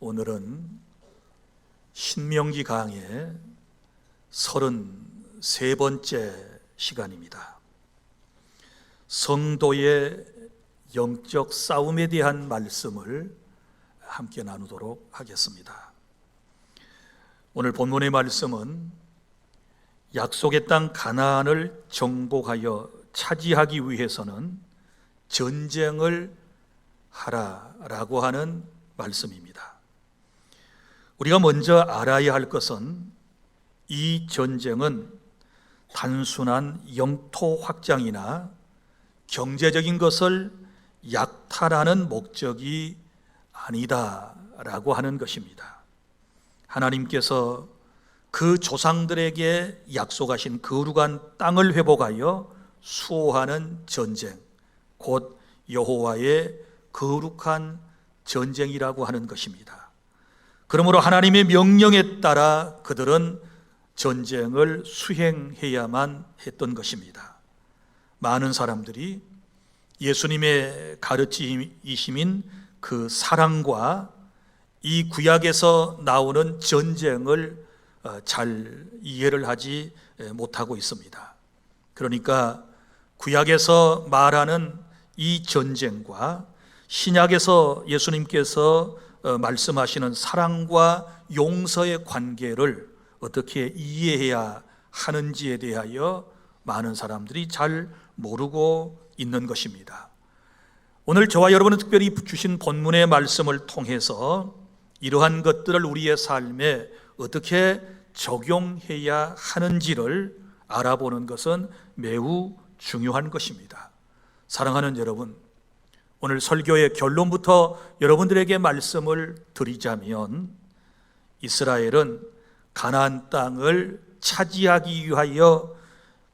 오늘은 신명기 강의 33번째 시간입니다. 성도의 영적 싸움에 대한 말씀을 함께 나누도록 하겠습니다. 오늘 본문의 말씀은 약속의 땅 가나안을 정복하여 차지하기 위해서는 전쟁을 하라라고 하는 말씀입니다. 우리가 먼저 알아야 할 것은 이 전쟁은 단순한 영토 확장이나 경제적인 것을 약탈하는 목적이 아니다라고 하는 것입니다. 하나님께서 그 조상들에게 약속하신 거룩한 땅을 회복하여 수호하는 전쟁, 곧 여호와의 거룩한 전쟁이라고 하는 것입니다. 그러므로 하나님의 명령에 따라 그들은 전쟁을 수행해야만 했던 것입니다. 많은 사람들이 예수님의 가르침이심인 그 사랑과 이 구약에서 나오는 전쟁을 잘 이해를 하지 못하고 있습니다. 그러니까 구약에서 말하는 이 전쟁과 신약에서 예수님께서 말씀하시는 사랑과 용서의 관계를 어떻게 이해해야 하는지에 대하여 많은 사람들이 잘 모르고 있는 것입니다. 오늘 저와 여러분은 특별히 주신 본문의 말씀을 통해서 이러한 것들을 우리의 삶에 어떻게 적용해야 하는지를 알아보는 것은 매우 중요한 것입니다. 사랑하는 여러분, 오늘 설교의 결론부터 여러분들에게 말씀을 드리자면 이스라엘은 가나안 땅을 차지하기 위하여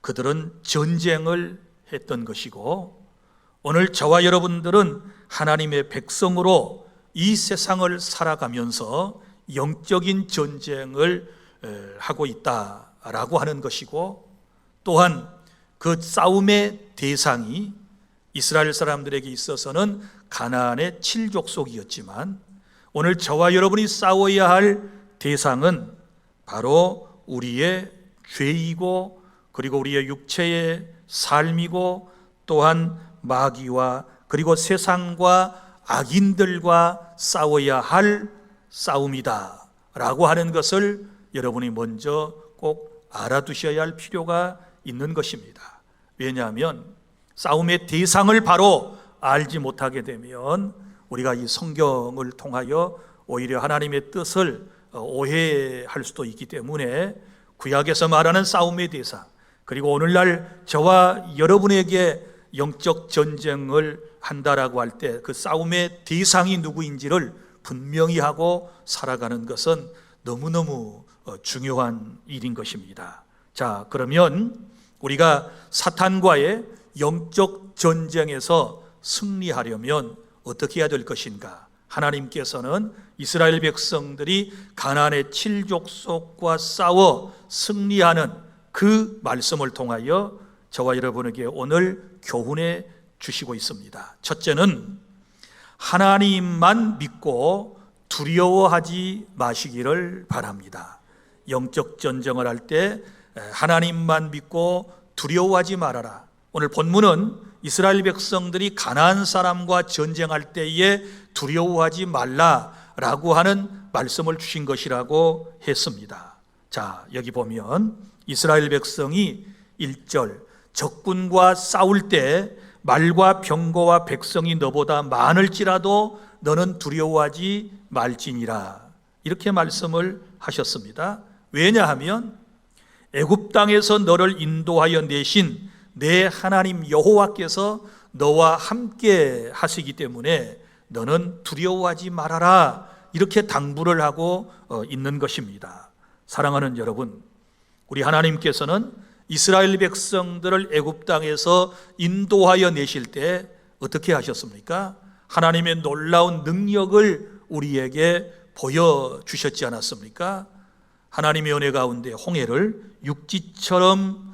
그들은 전쟁을 했던 것이고, 오늘 저와 여러분들은 하나님의 백성으로 이 세상을 살아가면서 영적인 전쟁을 하고 있다라고 하는 것이고, 또한 그 싸움의 대상이 이스라엘 사람들에게 있어서는 가나안의 7족속이었지만 오늘 저와 여러분이 싸워야 할 대상은 바로 우리의 죄이고, 그리고 우리의 육체의 삶이고, 또한 마귀와 그리고 세상과 악인들과 싸워야 할 싸움이다 라고 하는 것을 여러분이 먼저 꼭 알아두셔야 할 필요가 있는 것입니다. 왜냐하면 싸움의 대상을 바로 알지 못하게 되면 우리가 이 성경을 통하여 오히려 하나님의 뜻을 오해할 수도 있기 때문에 구약에서 말하는 싸움의 대상, 그리고 오늘날 저와 여러분에게 영적 전쟁을 한다라고 할 때 그 싸움의 대상이 누구인지를 분명히 하고 살아가는 것은 너무너무 중요한 일인 것입니다. 자, 그러면 우리가 사탄과의 영적 전쟁에서 승리하려면 어떻게 해야 될 것인가? 하나님께서는 이스라엘 백성들이 가나안의 7족속과 싸워 승리하는 그 말씀을 통하여 저와 여러분에게 오늘 교훈해 주시고 있습니다. 첫째는 하나님만 믿고 두려워하지 마시기를 바랍니다. 영적 전쟁을 할 때 하나님만 믿고 두려워하지 말아라. 오늘 본문은 이스라엘 백성들이 가나안 사람과 전쟁할 때에 두려워하지 말라라고 하는 말씀을 주신 것이라고 했습니다. 자, 여기 보면 이스라엘 백성이 1절 적군과 싸울 때 말과 병거와 백성이 너보다 많을지라도 너는 두려워하지 말지니라, 이렇게 말씀을 하셨습니다. 왜냐하면 애굽 땅에서 너를 인도하여 내신 내 하나님 여호와께서 너와 함께 하시기 때문에 너는 두려워하지 말아라, 이렇게 당부를 하고 있는 것입니다. 사랑하는 여러분, 우리 하나님께서는 이스라엘 백성들을 애굽 땅에서 인도하여 내실 때 어떻게 하셨습니까? 하나님의 놀라운 능력을 우리에게 보여주셨지 않았습니까? 하나님의 은혜 가운데 홍해를 육지처럼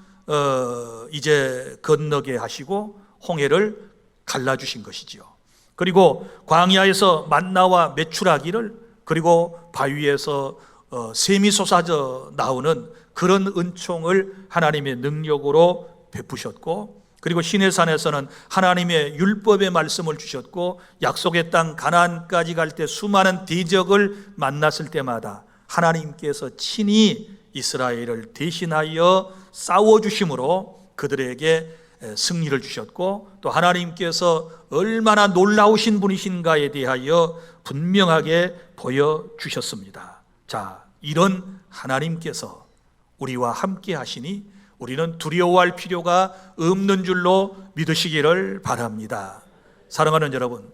이제 건너게 하시고 홍해를 갈라주신 것이지요. 그리고 광야에서 만나와 메추라기를 그리고 바위에서 샘이 솟아져 나오는 그런 은총을 하나님의 능력으로 베푸셨고, 그리고 시내산에서는 하나님의 율법의 말씀을 주셨고, 약속의 땅 가나안까지 갈 때 수많은 대적을 만났을 때마다 하나님께서 친히 이스라엘을 대신하여 싸워주심으로 그들에게 승리를 주셨고, 또 하나님께서 얼마나 놀라우신 분이신가에 대하여 분명하게 보여주셨습니다. 자, 이런 하나님께서 우리와 함께 하시니 우리는 두려워할 필요가 없는 줄로 믿으시기를 바랍니다. 사랑하는 여러분,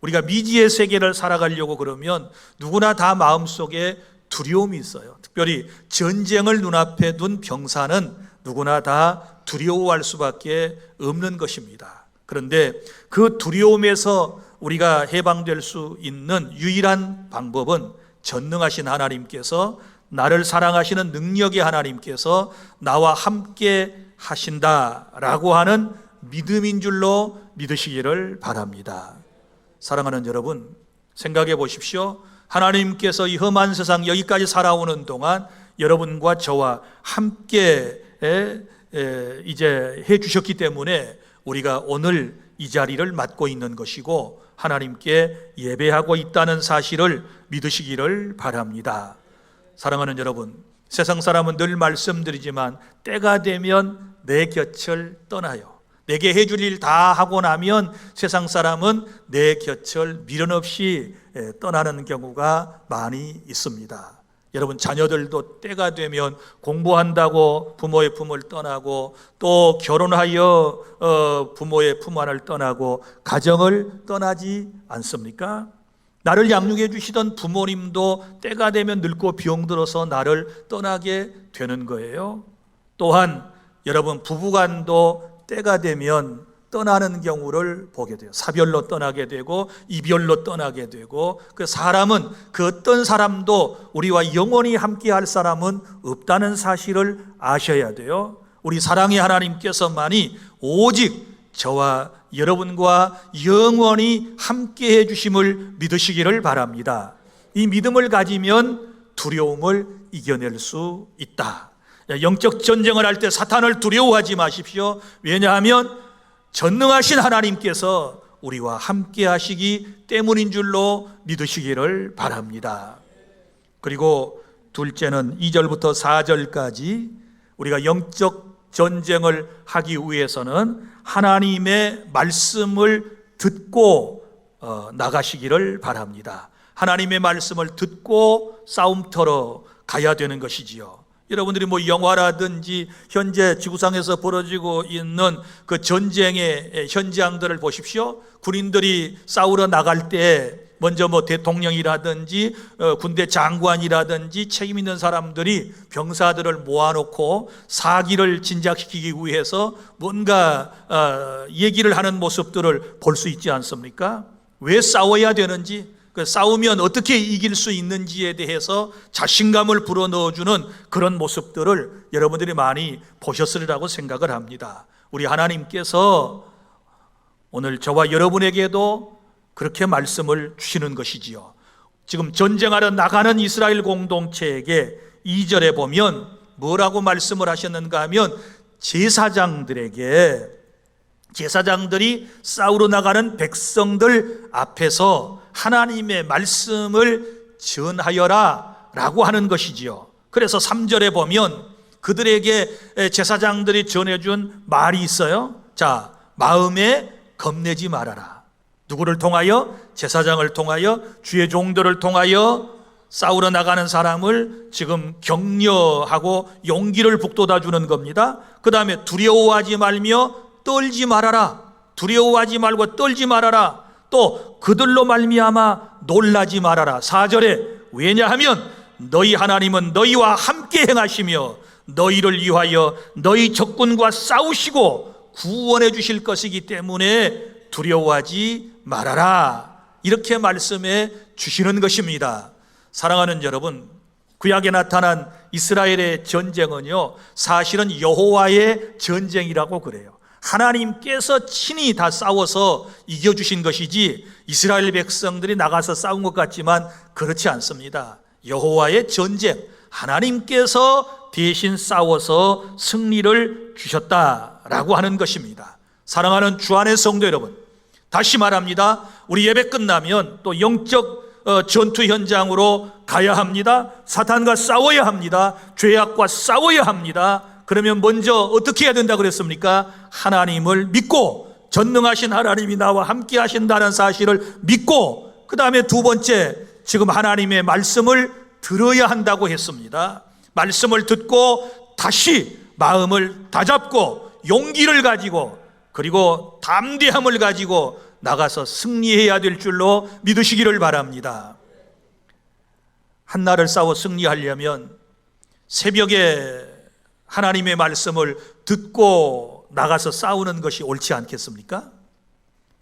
우리가 미지의 세계를 살아가려고 그러면 누구나 다 마음속에 두려움이 있어요. 특별히 전쟁을 눈앞에 둔 병사는 누구나 다 두려워할 수밖에 없는 것입니다. 그런데 그 두려움에서 우리가 해방될 수 있는 유일한 방법은 전능하신 하나님께서, 나를 사랑하시는 능력의 하나님께서 나와 함께 하신다라고 하는 믿음인 줄로 믿으시기를 바랍니다. 사랑하는 여러분, 생각해 보십시오. 하나님께서 이 험한 세상 여기까지 살아오는 동안 여러분과 저와 함께 이제 해 주셨기 때문에 우리가 오늘 이 자리를 맡고 있는 것이고 하나님께 예배하고 있다는 사실을 믿으시기를 바랍니다. 사랑하는 여러분, 세상 사람은 늘 말씀드리지만 때가 되면 내 곁을 떠나요. 내게 해줄 일 다 하고 나면 세상 사람은 내 곁을 미련 없이 떠나는 경우가 많이 있습니다. 여러분, 자녀들도 때가 되면 공부한다고 부모의 품을 떠나고, 또 결혼하여 부모의 품 안을 떠나고 가정을 떠나지 않습니까? 나를 양육해 주시던 부모님도 때가 되면 늙고 병들어서 나를 떠나게 되는 거예요. 또한 여러분, 부부간도 때가 되면 떠나는 경우를 보게 돼요. 사별로 떠나게 되고 이별로 떠나게 되고, 그 사람은, 그 어떤 사람도 우리와 영원히 함께할 사람은 없다는 사실을 아셔야 돼요. 우리 사랑의 하나님께서만이 오직 저와 여러분과 영원히 함께해 주심을 믿으시기를 바랍니다. 이 믿음을 가지면 두려움을 이겨낼 수 있다. 영적 전쟁을 할 때 사탄을 두려워하지 마십시오. 왜냐하면 전능하신 하나님께서 우리와 함께 하시기 때문인 줄로 믿으시기를 바랍니다. 그리고 둘째는 2절부터 4절까지 우리가 영적 전쟁을 하기 위해서는 하나님의 말씀을 듣고 나가시기를 바랍니다. 하나님의 말씀을 듣고 싸움터로 가야 되는 것이지요. 여러분들이 영화라든지 현재 지구상에서 벌어지고 있는 그 전쟁의 현장들을 보십시오. 군인들이 싸우러 나갈 때 먼저 대통령이라든지 군대 장관이라든지 책임 있는 사람들이 병사들을 모아놓고 사기를 진작시키기 위해서 뭔가 얘기를 하는 모습들을 볼 수 있지 않습니까? 왜 싸워야 되는지, 싸우면 어떻게 이길 수 있는지에 대해서 자신감을 불어넣어주는 그런 모습들을 여러분들이 많이 보셨으리라고 생각을 합니다. 우리 하나님께서 오늘 저와 여러분에게도 그렇게 말씀을 주시는 것이지요. 지금 전쟁하러 나가는 이스라엘 공동체에게 2절에 보면 뭐라고 말씀을 하셨는가 하면, 제사장들이 싸우러 나가는 백성들 앞에서 하나님의 말씀을 전하여라 라고 하는 것이지요. 그래서 3절에 보면 그들에게 제사장들이 전해준 말이 있어요. 자, 마음에 겁내지 말아라. 누구를 통하여? 제사장을 통하여, 주의 종들을 통하여 싸우러 나가는 사람을 지금 격려하고 용기를 북돋아 주는 겁니다. 그 다음에 두려워하지 말며 떨지 말아라. 두려워하지 말고 떨지 말아라. 또 그들로 말미암아 놀라지 말아라. 4절에 왜냐하면 너희 하나님은 너희와 함께 행하시며 너희를 위하여 너희 적군과 싸우시고 구원해 주실 것이기 때문에 두려워하지 말아라. 이렇게 말씀해 주시는 것입니다. 사랑하는 여러분, 구약에 나타난 이스라엘의 전쟁은요, 사실은 여호와의 전쟁이라고 그래요. 하나님께서 친히 다 싸워서 이겨주신 것이지 이스라엘 백성들이 나가서 싸운 것 같지만 그렇지 않습니다. 여호와의 전쟁, 하나님께서 대신 싸워서 승리를 주셨다라고 하는 것입니다. 사랑하는 주 안의 성도 여러분, 다시 말합니다. 우리 예배 끝나면 또 영적 전투 현장으로 가야 합니다. 사탄과 싸워야 합니다. 죄악과 싸워야 합니다. 그러면 먼저 어떻게 해야 된다고 그랬습니까? 하나님을 믿고, 전능하신 하나님이 나와 함께 하신다는 사실을 믿고, 그 다음에 두 번째, 지금 하나님의 말씀을 들어야 한다고 했습니다. 말씀을 듣고 다시 마음을 다잡고 용기를 가지고, 그리고 담대함을 가지고 나가서 승리해야 될 줄로 믿으시기를 바랍니다. 한날을 싸워 승리하려면 새벽에 하나님의 말씀을 듣고 나가서 싸우는 것이 옳지 않겠습니까?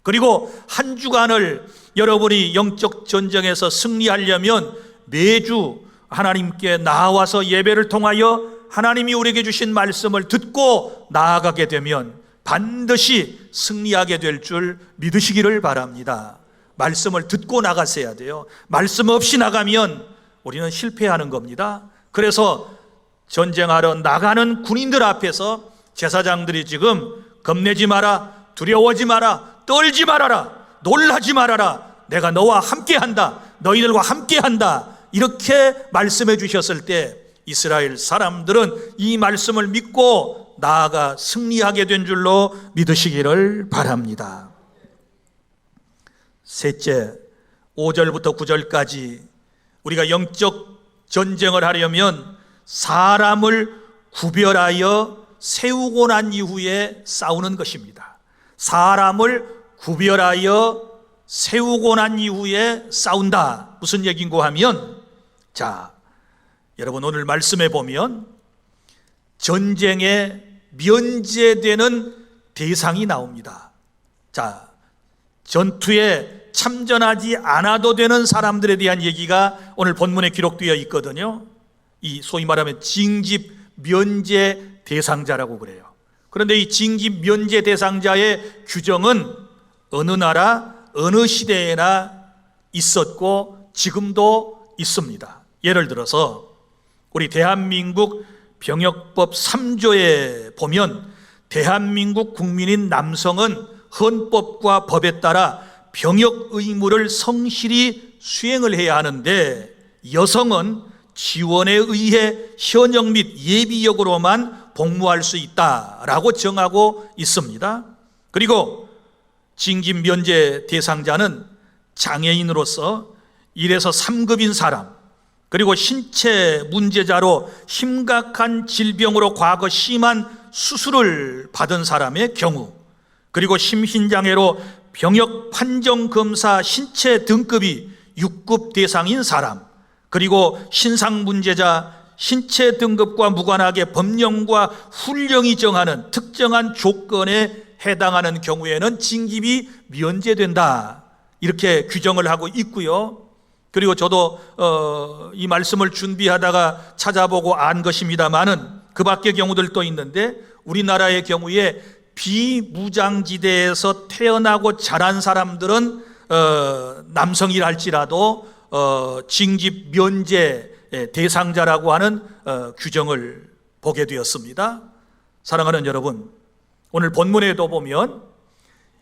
그리고 한 주간을 여러분이 영적 전쟁에서 승리하려면 매주 하나님께 나와서 예배를 통하여 하나님이 우리에게 주신 말씀을 듣고 나아가게 되면 반드시 승리하게 될 줄 믿으시기를 바랍니다. 말씀을 듣고 나가셔야 돼요. 말씀 없이 나가면 우리는 실패하는 겁니다. 그래서 전쟁하러 나가는 군인들 앞에서 제사장들이 지금 겁내지 마라, 두려워하지 마라, 떨지 말아라, 놀라지 말아라, 내가 너와 함께한다, 너희들과 함께한다, 이렇게 말씀해 주셨을 때 이스라엘 사람들은 이 말씀을 믿고 나아가 승리하게 된 줄로 믿으시기를 바랍니다. 셋째, 5절부터 9절까지 우리가 영적 전쟁을 하려면 사람을 구별하여 세우고 난 이후에 싸우는 것입니다. 사람을 구별하여 세우고 난 이후에 싸운다. 무슨 얘기인고 하면, 자, 여러분 오늘 말씀에 보면 전쟁에 면제되는 대상이 나옵니다. 자, 전투에 참전하지 않아도 되는 사람들에 대한 얘기가 오늘 본문에 기록되어 있거든요. 이 소위 말하면 징집 면제 대상자라고 그래요. 그런데 이 징집 면제 대상자의 규정은 어느 나라, 어느 시대에나 있었고 지금도 있습니다. 예를 들어서 우리 대한민국 병역법 3조에 보면 대한민국 국민인 남성은 헌법과 법에 따라 병역 의무를 성실히 수행을 해야 하는데 여성은 지원에 의해 현역 및 예비역으로만 복무할 수 있다라고 정하고 있습니다. 그리고 징집 면제 대상자는 장애인으로서 1에서 3급인 사람, 그리고 신체 문제자로 심각한 질병으로 과거 심한 수술을 받은 사람의 경우, 그리고 심신장애로 병역 판정검사 신체 등급이 6급 대상인 사람, 그리고 신상 문제자, 신체 등급과 무관하게 법령과 훈령이 정하는 특정한 조건에 해당하는 경우에는 징집이 면제된다, 이렇게 규정을 하고 있고요. 그리고 저도 이 말씀을 준비하다가 찾아보고 안 것입니다만은 그 밖의 경우들도 있는데 우리나라의 경우에 비무장지대에서 태어나고 자란 사람들은 남성이랄지라도 징집 면제 대상자라고 하는 규정을 보게 되었습니다. 사랑하는 여러분, 오늘 본문에도 보면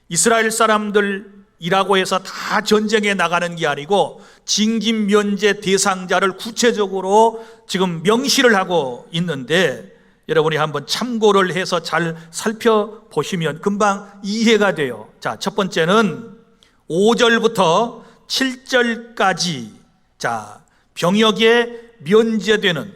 이스라엘 사람들이라고 해서 다 전쟁에 나가는 게 아니고 징집 면제 대상자를 구체적으로 지금 명시를 하고 있는데 여러분이 한번 참고를 해서 잘 살펴보시면 금방 이해가 돼요. 자, 첫 번째는 5절부터 7절까지 자, 병역에 면제되는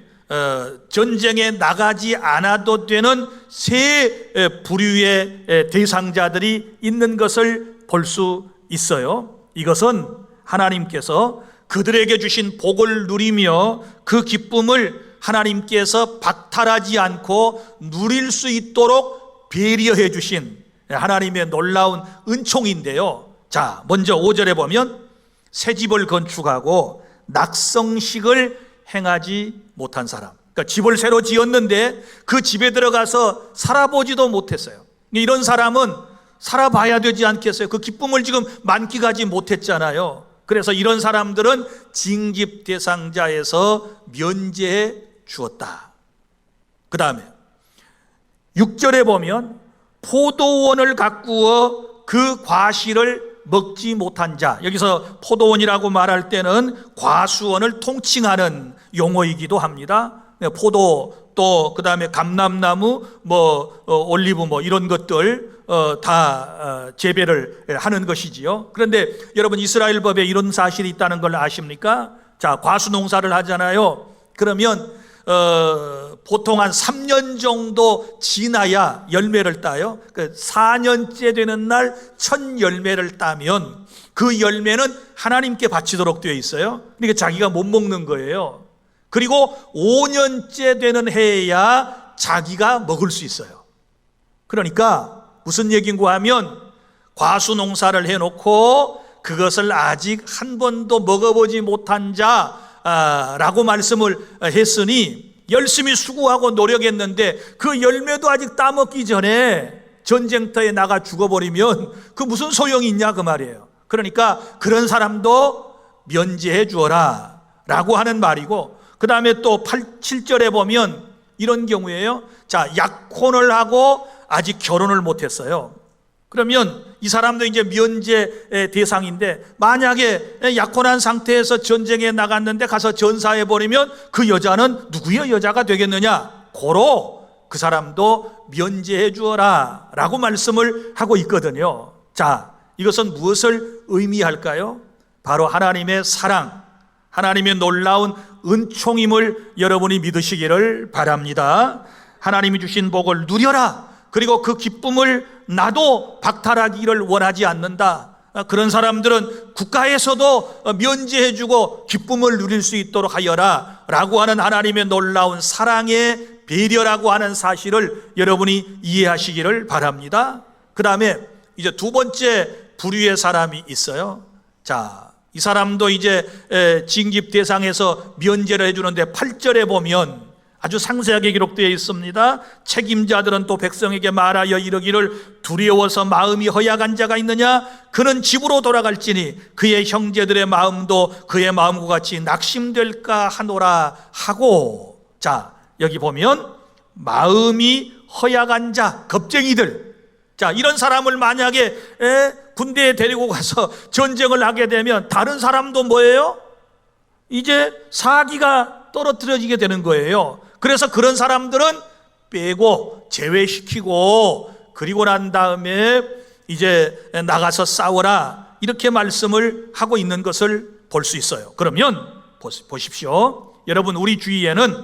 전쟁에 나가지 않아도 되는 세 부류의 대상자들이 있는 것을 볼 수 있어요. 이것은 하나님께서 그들에게 주신 복을 누리며 그 기쁨을 하나님께서 박탈하지 않고 누릴 수 있도록 배려해 주신 하나님의 놀라운 은총인데요. 자, 먼저 5절에 보면 새 집을 건축하고 낙성식을 행하지 못한 사람, 그러니까 집을 새로 지었는데 그 집에 들어가서 살아보지도 못했어요. 이런 사람은 살아봐야 되지 않겠어요? 그 기쁨을 지금 만끽하지 못했잖아요. 그래서 이런 사람들은 징집 대상자에서 면제해 주었다. 그 다음에 6절에 보면 포도원을 가꾸어 그 과실을 먹지 못한 자, 여기서 포도원이라고 말할 때는 과수원을 통칭하는 용어이기도 합니다. 포도, 또 그 다음에 감람나무, 올리브 이런 것들 다 재배를 하는 것이지요. 그런데 여러분, 이스라엘 법에 이런 사실이 있다는 걸 아십니까? 자, 과수 농사를 하잖아요. 그러면 보통 한 3년 정도 지나야 열매를 따요. 4년째 되는 날 첫 열매를 따면 그 열매는 하나님께 바치도록 되어 있어요. 그러니까 자기가 못 먹는 거예요. 그리고 5년째 되는 해에야 자기가 먹을 수 있어요. 그러니까 무슨 얘기인가 하면, 과수 농사를 해놓고 그것을 아직 한 번도 먹어보지 못한 자라고 말씀을 했으니, 열심히 수고하고 노력했는데 그 열매도 아직 따먹기 전에 전쟁터에 나가 죽어버리면 그 무슨 소용이 있냐 그 말이에요. 그러니까 그런 사람도 면제해 주어라 라고 하는 말이고, 그 다음에 또 7절에 보면 이런 경우에요. 자, 약혼을 하고 아직 결혼을 못했어요. 그러면 이 사람도 이제 면제 대상인데, 만약에 약혼한 상태에서 전쟁에 나갔는데 가서 전사해버리면 그 여자는 누구의 여자가 되겠느냐? 고로 그 사람도 면제해 주어라 라고 말씀을 하고 있거든요. 자, 이것은 무엇을 의미할까요? 바로 하나님의 사랑, 하나님의 놀라운 은총임을 여러분이 믿으시기를 바랍니다. 하나님이 주신 복을 누려라. 그리고 그 기쁨을 나도 박탈하기를 원하지 않는다. 그런 사람들은 국가에서도 면제해주고 기쁨을 누릴 수 있도록 하여라 라고 하는 하나님의 놀라운 사랑의 배려라고 하는 사실을 여러분이 이해하시기를 바랍니다. 그 다음에 이제 두 번째 부류의 사람이 있어요. 자, 이 사람도 이제 징집 대상에서 면제를 해주는데 8절에 보면 아주 상세하게 기록되어 있습니다. 책임자들은 또 백성에게 말하여 이르기를, 두려워서 마음이 허약한 자가 있느냐? 그는 집으로 돌아갈지니 그의 형제들의 마음도 그의 마음과 같이 낙심될까 하노라 하고. 자, 여기 보면 마음이 허약한 자, 겁쟁이들. 자, 이런 사람을 만약에 군대에 데리고 가서 전쟁을 하게 되면 다른 사람도 뭐예요? 이제 사기가 떨어뜨려지게 되는 거예요. 그래서 그런 사람들은 빼고 제외시키고, 그리고 난 다음에 이제 나가서 싸워라 이렇게 말씀을 하고 있는 것을 볼 수 있어요. 그러면 보십시오. 여러분, 우리 주위에는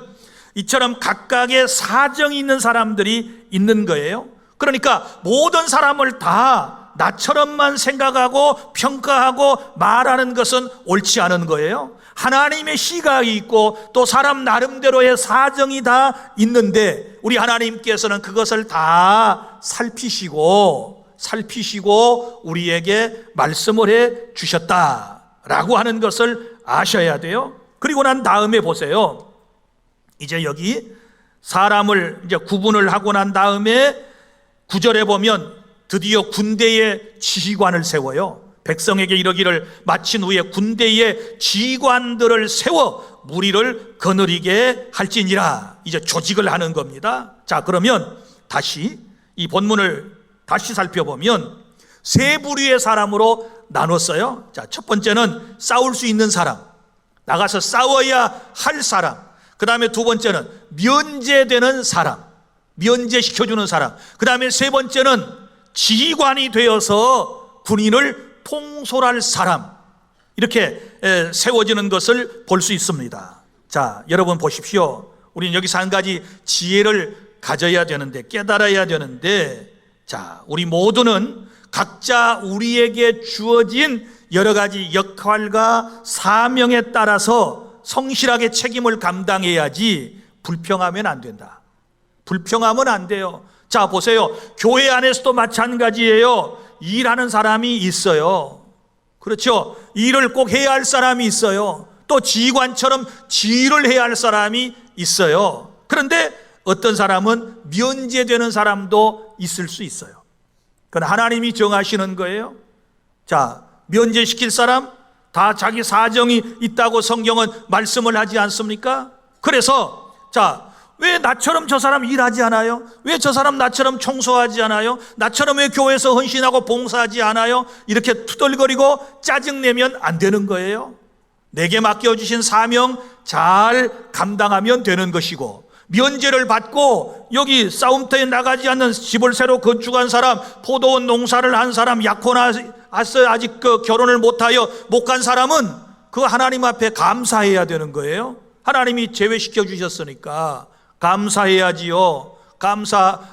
이처럼 각각의 사정이 있는 사람들이 있는 거예요. 그러니까 모든 사람을 다 나처럼만 생각하고 평가하고 말하는 것은 옳지 않은 거예요. 하나님의 시각이 있고 또 사람 나름대로의 사정이 다 있는데, 우리 하나님께서는 그것을 다 살피시고 우리에게 말씀을 해 주셨다라고 하는 것을 아셔야 돼요. 그리고 난 다음에 보세요. 이제 여기 사람을 이제 구분을 하고 난 다음에 9절에 보면 드디어 군대의 지휘관을 세워요. 백성에게 이르기를, 마친 후에 군대의 지휘관들을 세워 무리를 거느리게 할지니라. 이제 조직을 하는 겁니다. 자, 그러면 다시 이 본문을 다시 살펴보면 세 부류의 사람으로 나눴어요. 자, 첫 번째는 싸울 수 있는 사람, 나가서 싸워야 할 사람. 그 다음에 두 번째는 면제되는 사람, 면제시켜주는 사람. 그 다음에 세 번째는 지휘관이 되어서 군인을 통솔할 사람. 이렇게 세워지는 것을 볼 수 있습니다. 자, 여러분 보십시오. 우리는 여기서 한 가지 지혜를 가져야 되는데, 깨달아야 되는데, 자, 우리 모두는 각자 우리에게 주어진 여러 가지 역할과 사명에 따라서 성실하게 책임을 감당해야지 불평하면 안 된다. 불평하면 안 돼요. 자, 보세요. 교회 안에서도 마찬가지예요. 일하는 사람이 있어요. 그렇죠? 일을 꼭 해야 할 사람이 있어요. 또 지휘관처럼 지휘를 해야 할 사람이 있어요. 그런데 어떤 사람은 면제되는 사람도 있을 수 있어요. 그건 하나님이 정하시는 거예요. 자, 면제시킬 사람 다 자기 사정이 있다고 성경은 말씀을 하지 않습니까? 그래서 자, 왜 나처럼 저 사람 일하지 않아요? 왜 저 사람 나처럼 청소하지 않아요? 나처럼 왜 교회에서 헌신하고 봉사하지 않아요? 이렇게 투덜거리고 짜증내면 안 되는 거예요. 내게 맡겨주신 사명 잘 감당하면 되는 것이고, 면제를 받고 여기 싸움터에 나가지 않는 집을 새로 건축한 사람, 포도원 농사를 한 사람, 약혼하서 아직 결혼을 못하여 못 간 사람은 그 하나님 앞에 감사해야 되는 거예요. 하나님이 제외시켜 주셨으니까 감사해야지요.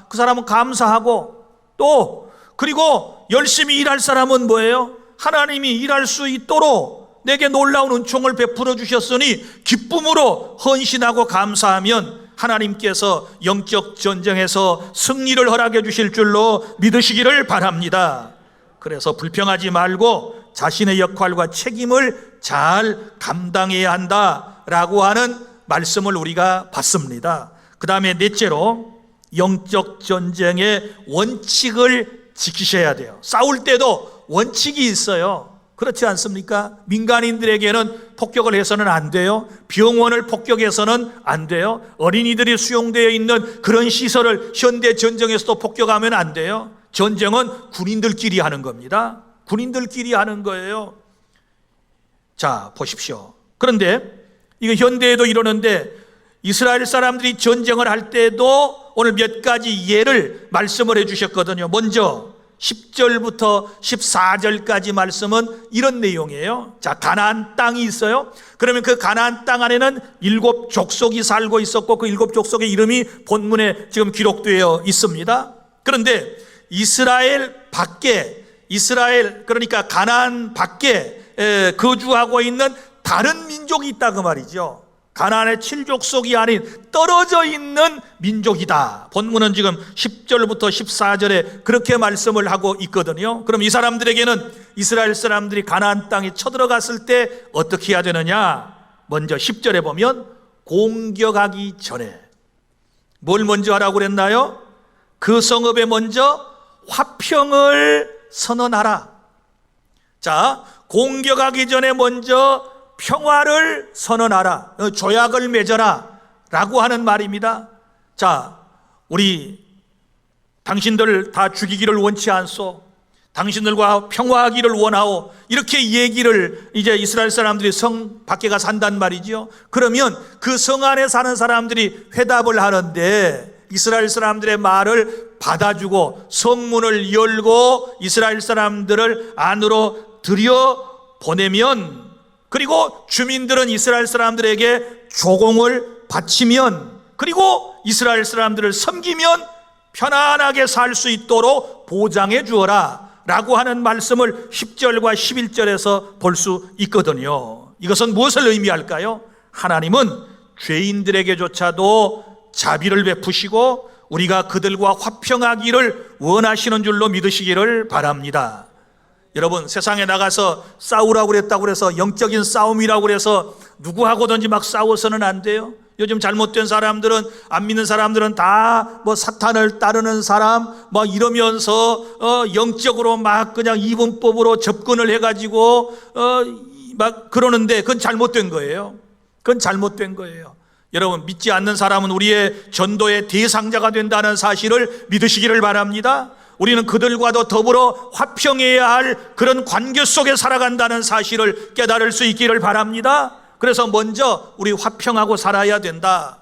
그 사람은 감사하고, 또 그리고 열심히 일할 사람은 뭐예요? 하나님이 일할 수 있도록 내게 놀라운 은총을 베풀어 주셨으니 기쁨으로 헌신하고 감사하면 하나님께서 영적 전쟁에서 승리를 허락해 주실 줄로 믿으시기를 바랍니다. 그래서 불평하지 말고 자신의 역할과 책임을 잘 감당해야 한다라고 하는 말씀을 우리가 봤습니다. 그 다음에 넷째로 영적 전쟁의 원칙을 지키셔야 돼요. 싸울 때도 원칙이 있어요. 그렇지 않습니까? 민간인들에게는 폭격을 해서는 안 돼요. 병원을 폭격해서는 안 돼요. 어린이들이 수용되어 있는 그런 시설을 현대 전쟁에서도 폭격하면 안 돼요. 전쟁은 군인들끼리 하는 겁니다. 군인들끼리 하는 거예요. 자, 보십시오. 그런데 이거 현대에도 이러는데 이스라엘 사람들이 전쟁을 할 때도 오늘 몇 가지 예를 말씀을 해주셨거든요. 먼저 10절부터 14절까지 말씀은 이런 내용이에요. 자, 가나안 땅이 있어요. 그러면 그 가나안 땅 안에는 7 족속이 살고 있었고, 그 7 족속의 이름이 본문에 지금 기록되어 있습니다. 그런데 그러니까 가나안 밖에 거주하고 있는 다른 민족이 있다 그 말이죠. 가나안의 7족속이 아닌 떨어져 있는 민족이다. 본문은 지금 10절부터 14절에 그렇게 말씀을 하고 있거든요. 그럼 이 사람들에게는 이스라엘 사람들이 가나안 땅에 쳐들어갔을 때 어떻게 해야 되느냐? 먼저 10절에 보면 공격하기 전에 뭘 먼저 하라고 그랬나요? 그 성읍에 먼저 화평을 선언하라. 자, 공격하기 전에 먼저 평화를 선언하라, 조약을 맺어라 라고 하는 말입니다. 자, 우리 당신들 다 죽이기를 원치 않소, 당신들과 평화하기를 원하오, 이렇게 얘기를 이제 이스라엘 사람들이 성 밖에 가서 한단 말이죠. 그러면 그 성 안에 사는 사람들이 회답을 하는데 이스라엘 사람들의 말을 받아주고 성문을 열고 이스라엘 사람들을 안으로 들여보내면, 그리고 주민들은 이스라엘 사람들에게 조공을 바치면, 그리고 이스라엘 사람들을 섬기면 편안하게 살 수 있도록 보장해 주어라 라고 하는 말씀을 10절과 11절에서 볼 수 있거든요. 이것은 무엇을 의미할까요? 하나님은 죄인들에게조차도 자비를 베푸시고 우리가 그들과 화평하기를 원하시는 줄로 믿으시기를 바랍니다. 여러분, 세상에 나가서 싸우라고 그랬다고 그래서 영적인 싸움이라고 그래서 누구하고든지 막 싸워서는 안 돼요. 요즘 잘못된 사람들은, 안 믿는 사람들은 다 뭐 사탄을 따르는 사람 막 이러면서 영적으로 막 그냥 이분법으로 접근을 해가지고 막 그러는데 그건 잘못된 거예요. 그건 잘못된 거예요. 여러분, 믿지 않는 사람은 우리의 전도의 대상자가 된다는 사실을 믿으시기를 바랍니다. 우리는 그들과도 더불어 화평해야 할 그런 관계 속에 살아간다는 사실을 깨달을 수 있기를 바랍니다. 그래서 먼저 우리 화평하고 살아야 된다,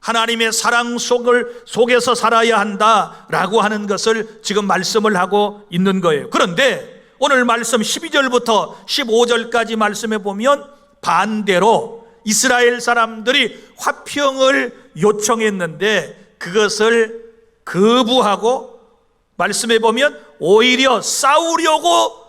하나님의 사랑 속에서 살아야 한다라고 하는 것을 지금 말씀을 하고 있는 거예요. 그런데 오늘 말씀 12절부터 15절까지 말씀해 보면 반대로 이스라엘 사람들이 화평을 요청했는데 그것을 거부하고, 말씀해 보면 오히려 싸우려고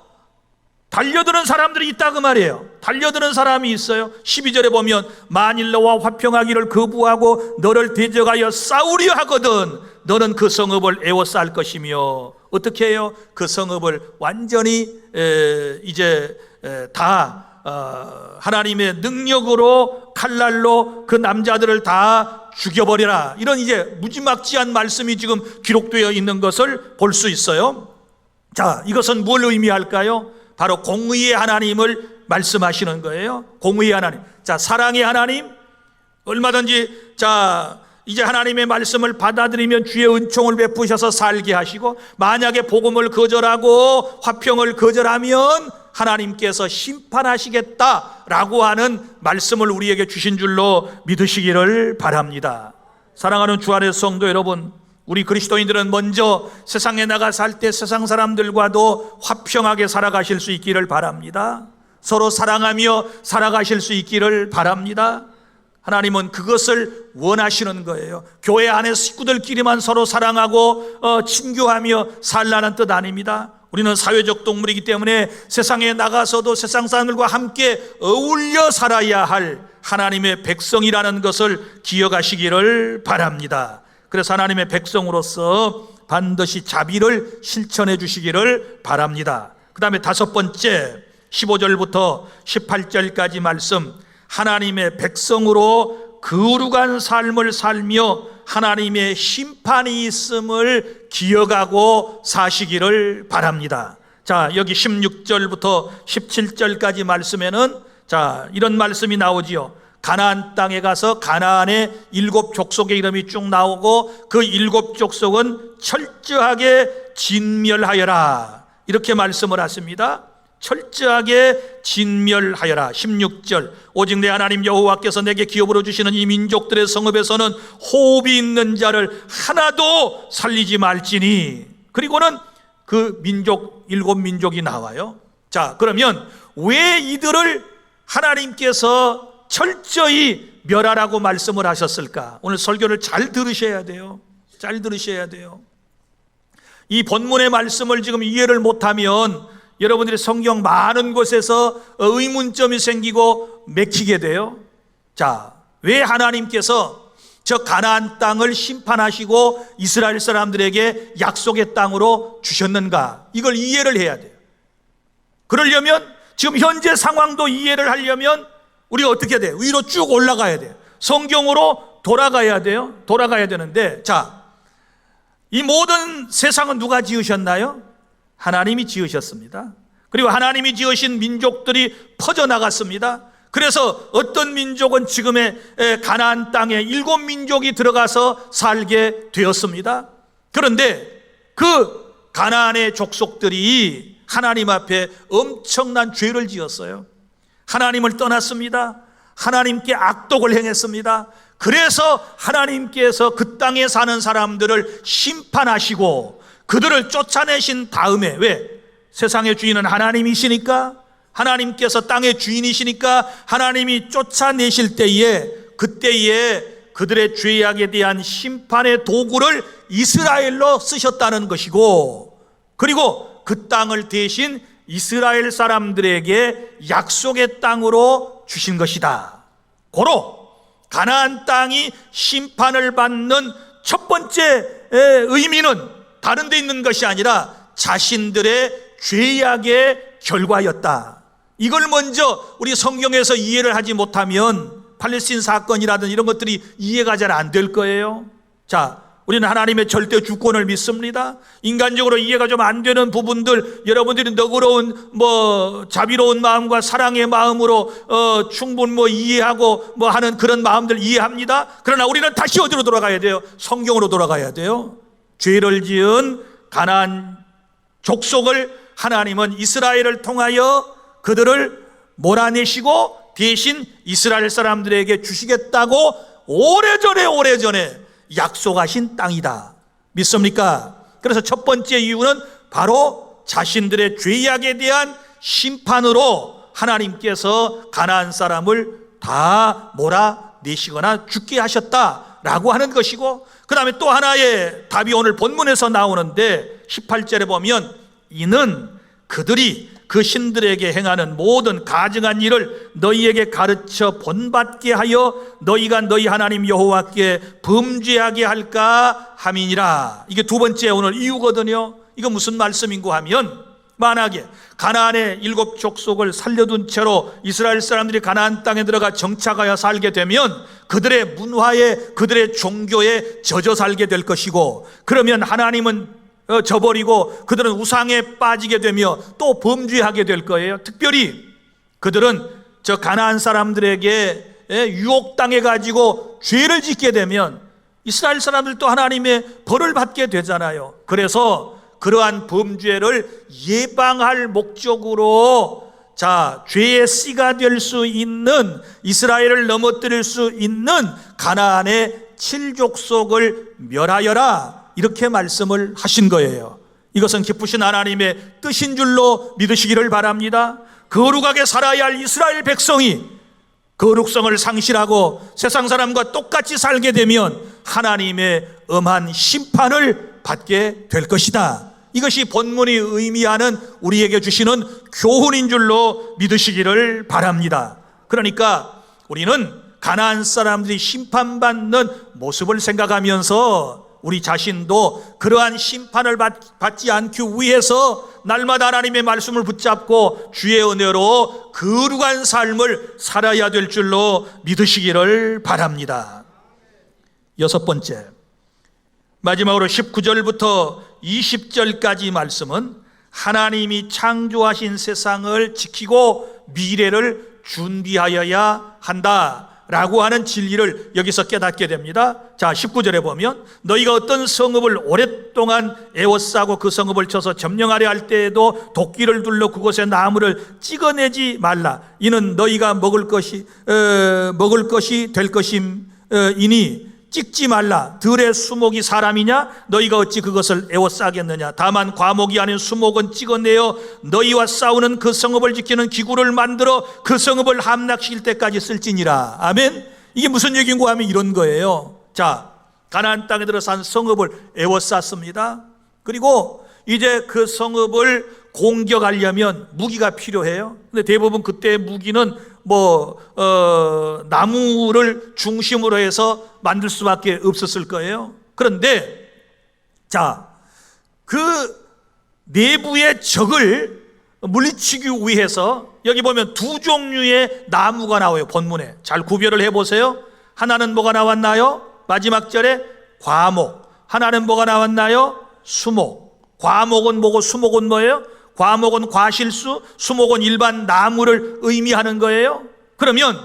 달려드는 사람들이 있다 그 말이에요. 달려드는 사람이 있어요. 12절에 보면 만일 너와 화평하기를 거부하고 너를 대적하여 싸우려 하거든 너는 그 성읍을 에워쌀 것이며, 어떻게 해요? 그 성읍을 완전히 이제 다 하나님의 능력으로 칼날로 그 남자들을 다 죽여버리라, 이런 이제 무지막지한 말씀이 지금 기록되어 있는 것을 볼 수 있어요. 자, 이것은 뭘 의미할까요? 바로 공의의 하나님을 말씀하시는 거예요. 공의의 하나님. 자, 사랑의 하나님. 얼마든지 이제 하나님의 말씀을 받아들이면 주의 은총을 베푸셔서 살게 하시고, 만약에 복음을 거절하고 화평을 거절하면 하나님께서 심판하시겠다라고 하는 말씀을 우리에게 주신 줄로 믿으시기를 바랍니다. 사랑하는 주 안의 성도 여러분, 우리 그리스도인들은 먼저 세상에 나가 살 때 세상 사람들과도 화평하게 살아가실 수 있기를 바랍니다. 서로 사랑하며 살아가실 수 있기를 바랍니다. 하나님은 그것을 원하시는 거예요. 교회 안에 식구들끼리만 서로 사랑하고 친교하며 살라는 뜻 아닙니다. 우리는 사회적 동물이기 때문에 세상에 나가서도 세상 사람들과 함께 어울려 살아야 할 하나님의 백성이라는 것을 기억하시기를 바랍니다. 그래서 하나님의 백성으로서 반드시 자비를 실천해 주시기를 바랍니다. 그 다음에 다섯 번째 15절부터 18절까지 말씀, 하나님의 백성으로 거룩한 삶을 살며 하나님의 심판이 있음을 기억하고 사시기를 바랍니다. 자, 여기 16절부터 17절까지 말씀에는 이런 말씀이 나오지요. 가나안 땅에 가서 가나안의 7 족속의 이름이 쭉 나오고, 그 7 족속은 철저하게 진멸하여라, 이렇게 말씀을 하십니다. 철저하게 진멸하여라. 16절, 오직 내 하나님 여호와께서 내게 기업으로 주시는 이 민족들의 성읍에서는 호흡이 있는 자를 하나도 살리지 말지니. 그리고는 그 민족 7 민족이 나와요. 자, 그러면 왜 이들을 하나님께서 철저히 멸하라고 말씀을 하셨을까? 오늘 설교를 잘 들으셔야 돼요. 잘 들으셔야 돼요. 이 본문의 말씀을 지금 이해를 못하면 여러분들이 성경 많은 곳에서 의문점이 생기고 맥히게 돼요. 자, 왜 하나님께서 저 가나안 땅을 심판하시고 이스라엘 사람들에게 약속의 땅으로 주셨는가? 이걸 이해를 해야 돼요. 그러려면 지금 현재 상황도 이해를 하려면 우리가 어떻게 돼요? 위로 쭉 올라가야 돼요. 성경으로 돌아가야 돼요. 돌아가야 되는데, 자, 이 모든 세상은 누가 지으셨나요? 하나님이 지으셨습니다. 그리고 하나님이 지으신 민족들이 퍼져나갔습니다. 그래서 어떤 민족은 지금의 가나안 땅에 7 민족이 들어가서 살게 되었습니다. 그런데 그 가나안의 족속들이 하나님 앞에 엄청난 죄를 지었어요. 하나님을 떠났습니다. 하나님께 악독을 행했습니다. 그래서 하나님께서 그 땅에 사는 사람들을 심판하시고 그들을 쫓아내신 다음에, 왜? 세상의 주인은 하나님이시니까, 하나님께서 땅의 주인이시니까 하나님이 쫓아내실 때에, 그때에 그들의 죄악에 대한 심판의 도구를 이스라엘로 쓰셨다는 것이고, 그리고 그 땅을 대신 이스라엘 사람들에게 약속의 땅으로 주신 것이다. 고로 가나안 땅이 심판을 받는 첫 번째 의미는 다른 데 있는 것이 아니라 자신들의 죄악의 결과였다. 이걸 먼저 우리 성경에서 이해를 하지 못하면 팔레스틴 사건이라든 이런 것들이 이해가 잘 안 될 거예요. 자, 우리는 하나님의 절대 주권을 믿습니다. 인간적으로 이해가 좀 안 되는 부분들, 여러분들이 너그러운 자비로운 마음과 사랑의 마음으로 충분 이해하고 하는 그런 마음들 이해합니다. 그러나 우리는 다시 어디로 돌아가야 돼요? 성경으로 돌아가야 돼요. 죄를 지은 가나안 족속을 하나님은 이스라엘을 통하여 그들을 몰아내시고 대신 이스라엘 사람들에게 주시겠다고 오래전에 약속하신 땅이다. 믿습니까? 그래서 첫 번째 이유는 바로 자신들의 죄악에 대한 심판으로 하나님께서 가나안 사람을 다 몰아내시거나 죽게 하셨다라고 하는 것이고, 그 다음에 또 하나의 답이 오늘 본문에서 나오는데 18절에 보면, 이는 그들이 그 신들에게 행하는 모든 가증한 일을 너희에게 가르쳐 본받게 하여 너희가 너희 하나님 여호와께 범죄하게 할까 함이니라. 이게 두 번째 오늘 이유거든요. 이거 무슨 말씀인고 하면, 만약에 가나안의 7 족속을 살려둔 채로 이스라엘 사람들이 가나안 땅에 들어가 정착하여 살게 되면 그들의 문화에, 그들의 종교에 젖어 살게 될 것이고, 그러면 하나님은 저버리고 그들은 우상에 빠지게 되며 또 범죄하게 될 거예요. 특별히 그들은 저 가나안 사람들에게 유혹당해 가지고 죄를 짓게 되면 이스라엘 사람들도 하나님의 벌을 받게 되잖아요. 그래서 그러한 범죄를 예방할 목적으로 죄의 씨가 될 수 있는, 이스라엘을 넘어뜨릴 수 있는 가나안의 7족속을 멸하여라, 이렇게 말씀을 하신 거예요. 이것은 기쁘신 하나님의 뜻인 줄로 믿으시기를 바랍니다. 거룩하게 살아야 할 이스라엘 백성이 거룩성을 상실하고 세상 사람과 똑같이 살게 되면 하나님의 엄한 심판을 받게 될 것이다. 이것이 본문이 의미하는 우리에게 주시는 교훈인 줄로 믿으시기를 바랍니다. 그러니까 우리는 가나안 사람들이 심판받는 모습을 생각하면서 우리 자신도 그러한 심판을 받지 않기 위해서 날마다 하나님의 말씀을 붙잡고 주의 은혜로 거룩한 삶을 살아야 될 줄로 믿으시기를 바랍니다. 6번째, 마지막으로 19절부터 20절까지 말씀은 하나님이 창조하신 세상을 지키고 미래를 준비하여야 한다라고 하는 진리를 여기서 깨닫게 됩니다. 19절에 보면 너희가 어떤 성읍을 오랫동안 에워싸고 그 성읍을 쳐서 점령하려 할 때에도 도끼를 둘러 그곳에 나무를 찍어내지 말라. 이는 너희가 먹을 것이 될 것임이니 찍지 말라. 들의 수목이 사람이냐? 너희가 어찌 그것을 에워싸겠느냐? 다만 과목이 아닌 수목은 찍어내어 너희와 싸우는 그 성읍을 지키는 기구를 만들어 그 성읍을 함락시킬 때까지 쓸지니라. 아멘. 이게 무슨 얘기인가 하면 이런 거예요. 가나안 땅에 들어서 한 성읍을 에워쌌습니다. 그리고 이제 그 성읍을 공격하려면 무기가 필요해요. 근데 대부분 그때의 무기는 나무를 중심으로 해서 만들 수밖에 없었을 거예요. 그런데 그 내부의 적을 물리치기 위해서 여기 보면 두 종류의 나무가 나와요. 본문에 잘 구별을 해보세요. 하나는 뭐가 나왔나요? 마지막 절에 과목. 하나는 뭐가 나왔나요? 수목. 과목은 뭐고 수목은 뭐예요? 과목은 과실수, 수목은 일반 나무를 의미하는 거예요. 그러면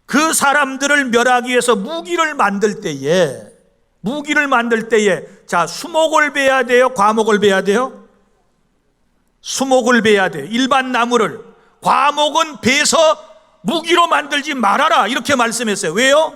그 사람들을 멸하기 위해서 무기를 만들 때에 수목을 베야 돼요? 과목을 베야 돼요? 수목을 베야 돼요. 일반 나무를. 과목은 베서 무기로 만들지 말아라, 이렇게 말씀했어요. 왜요?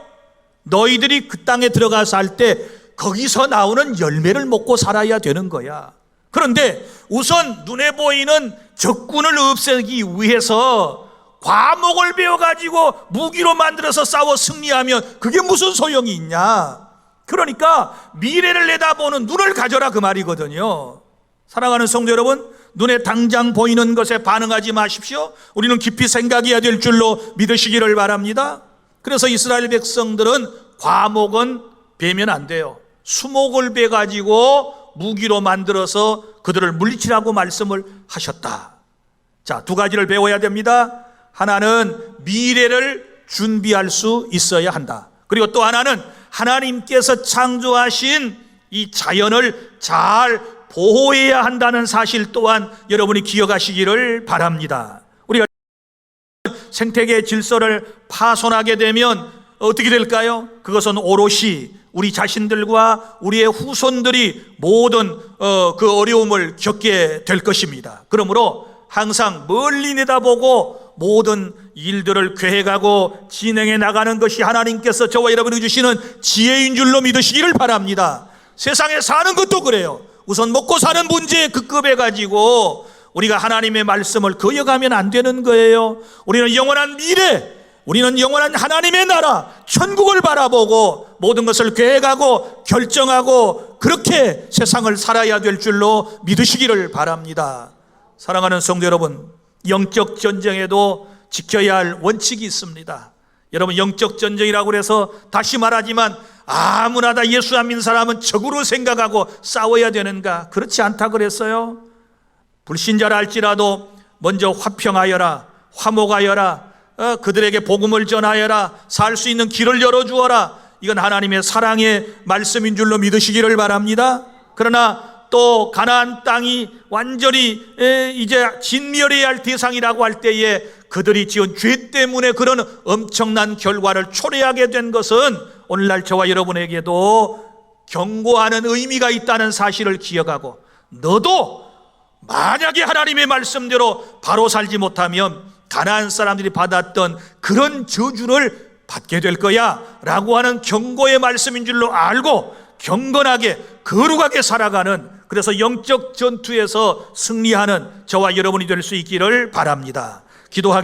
너희들이 그 땅에 들어가서 할 때 거기서 나오는 열매를 먹고 살아야 되는 거야. 그런데 우선 눈에 보이는 적군을 없애기 위해서 과목을 베어가지고 무기로 만들어서 싸워 승리하면 그게 무슨 소용이 있냐? 그러니까 미래를 내다보는 눈을 가져라, 그 말이거든요. 사랑하는 성도 여러분, 눈에 당장 보이는 것에 반응하지 마십시오. 우리는 깊이 생각해야 될 줄로 믿으시기를 바랍니다. 그래서 이스라엘 백성들은 과목은 베면 안 돼요. 수목을 베가지고 무기로 만들어서 그들을 물리치라고 말씀을 하셨다. 두 가지를 배워야 됩니다. 하나는 미래를 준비할 수 있어야 한다. 그리고 또 하나는 하나님께서 창조하신 이 자연을 잘 보호해야 한다는 사실 또한 여러분이 기억하시기를 바랍니다. 우리가 생태계 질서를 파손하게 되면 어떻게 될까요? 그것은 오롯이 우리 자신들과 우리의 후손들이 모든 그 어려움을 겪게 될 것입니다. 그러므로 항상 멀리 내다보고 모든 일들을 계획하고 진행해 나가는 것이 하나님께서 저와 여러분이 주시는 지혜인 줄로 믿으시기를 바랍니다. 세상에 사는 것도 그래요. 우선 먹고 사는 문제에 급급해 가지고 우리가 하나님의 말씀을 거역하면 안 되는 거예요. 우리는 영원한 미래, 우리는 영원한 하나님의 나라, 천국을 바라보고 모든 것을 계획하고 결정하고 그렇게 세상을 살아야 될 줄로 믿으시기를 바랍니다. 사랑하는 성도 여러분, 영적 전쟁에도 지켜야 할 원칙이 있습니다. 여러분, 영적 전쟁이라고 해서 다시 말하지만 아무나 다 예수 안 믿는 사람은 적으로 생각하고 싸워야 되는가? 그렇지 않다 그랬어요. 불신자라 할지라도 먼저 화평하여라, 화목하여라, 그들에게 복음을 전하여라, 살 수 있는 길을 열어주어라. 이건 하나님의 사랑의 말씀인 줄로 믿으시기를 바랍니다. 그러나 또 가나안 땅이 완전히 이제 진멸해야 할 대상이라고 할 때에 그들이 지은 죄 때문에 그런 엄청난 결과를 초래하게 된 것은 오늘날 저와 여러분에게도 경고하는 의미가 있다는 사실을 기억하고, 너도 만약에 하나님의 말씀대로 바로 살지 못하면 가나안 사람들이 받았던 그런 저주를 받게 될 거야 라고 하는 경고의 말씀인 줄로 알고 경건하게 거룩하게 살아가는, 그래서 영적 전투에서 승리하는 저와 여러분이 될 수 있기를 바랍니다. 기도하겠습니다.